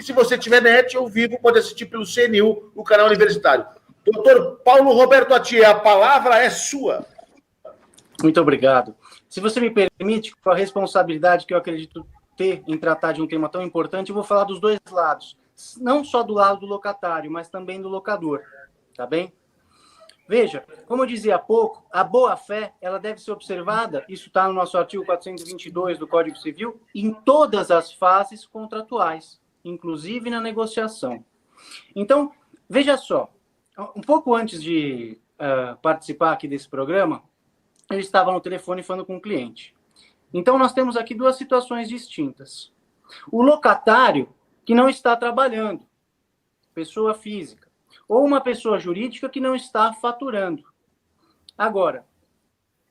se você tiver net, ao vivo, pode assistir pelo CNU, o canal universitário. Doutor Paulo Roberto Atier, a palavra é sua. Muito obrigado. Se você me permite, com a responsabilidade que eu acredito ter em tratar de um tema tão importante, eu vou falar dos dois lados. Não só do lado do locatário, mas também do locador. Tá bem? Veja, como eu dizia há pouco, a boa-fé ela deve ser observada, isso está no nosso artigo 422 do Código Civil, em todas as fases contratuais, inclusive na negociação. Então, veja só, um pouco antes de participar aqui desse programa, eu estava no telefone falando com um cliente. Então, nós temos aqui duas situações distintas. O locatário que não está trabalhando, pessoa física, ou uma pessoa jurídica que não está faturando. Agora,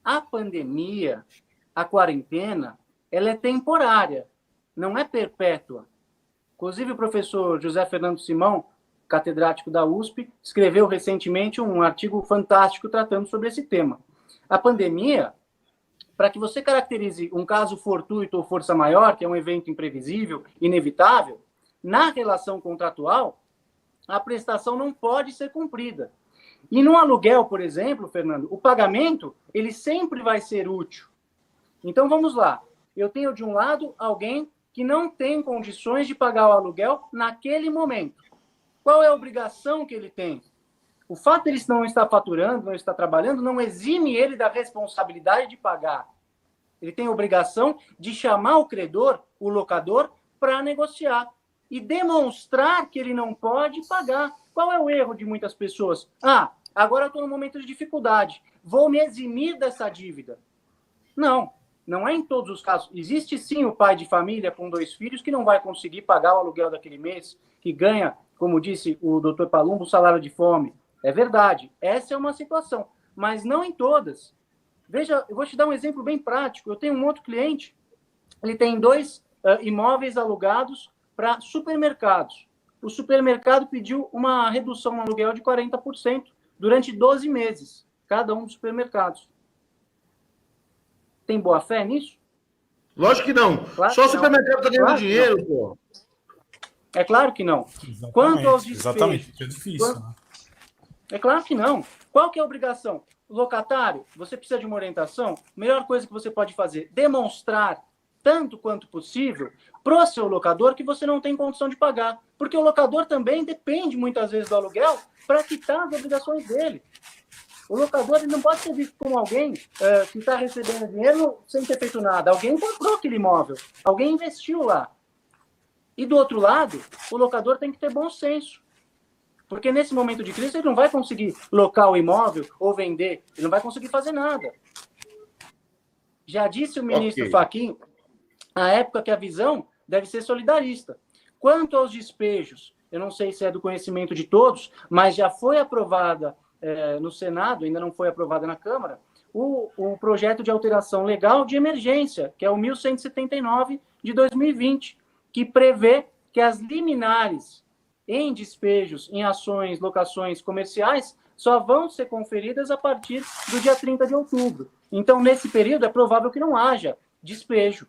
a pandemia, a quarentena, ela é temporária, não é perpétua. Inclusive, o professor José Fernando Simão, catedrático da USP, escreveu recentemente um artigo fantástico tratando sobre esse tema. A pandemia, para que você caracterize um caso fortuito ou força maior, que é um evento imprevisível, inevitável, na relação contratual, a prestação não pode ser cumprida. E no aluguel, por exemplo, Fernando, o pagamento, ele sempre vai ser útil. Então, vamos lá. Eu tenho, de um lado, alguém que não tem condições de pagar o aluguel naquele momento. Qual é a obrigação que ele tem? O fato de ele não estar faturando, não estar trabalhando, não exime ele da responsabilidade de pagar. Ele tem a obrigação de chamar o credor, o locador, para negociar e demonstrar que ele não pode pagar. Qual é o erro de muitas pessoas? Agora eu estou num momento de dificuldade, vou me eximir dessa dívida. Não, não é em todos os casos. Existe sim o pai de família com 2 filhos que não vai conseguir pagar o aluguel daquele mês, que ganha, como disse o doutor Palumbo, o salário de fome. É verdade, essa é uma situação, mas não em todas. Veja, eu vou te dar um exemplo bem prático. Eu tenho um outro cliente, ele tem 2 imóveis alugados para supermercados. O supermercado pediu uma redução no aluguel de 40% durante 12 meses, cada um dos supermercados. Tem boa fé nisso? Lógico que não. Claro Só o que supermercado está ganhando claro dinheiro, pô. É claro que não. Exatamente, Quanto aos despejos, exatamente, é difícil. Né? É claro que não. Qual que é a obrigação? Locatário, você precisa de uma orientação? Melhor coisa que você pode fazer, demonstrar, tanto quanto possível, para o seu locador que você não tem condição de pagar. Porque o locador também depende, muitas vezes, do aluguel para quitar as obrigações dele. O locador ele não pode ser visto como alguém que está recebendo dinheiro sem ter feito nada. Alguém comprou aquele imóvel, alguém investiu lá. E do outro lado, o locador tem que ter bom senso. Porque nesse momento de crise ele não vai conseguir locar o imóvel ou vender, ele não vai conseguir fazer nada. Já disse o ministro Fachin, à época, que a visão deve ser solidarista. Quanto aos despejos, eu não sei se é do conhecimento de todos, mas já foi aprovada no Senado, ainda não foi aprovada na Câmara, o projeto de alteração legal de emergência, que é o 1179 de 2020, que prevê que as liminares em despejos, em ações, locações comerciais, só vão ser conferidas a partir do dia 30 de outubro. Então, nesse período, é provável que não haja despejo.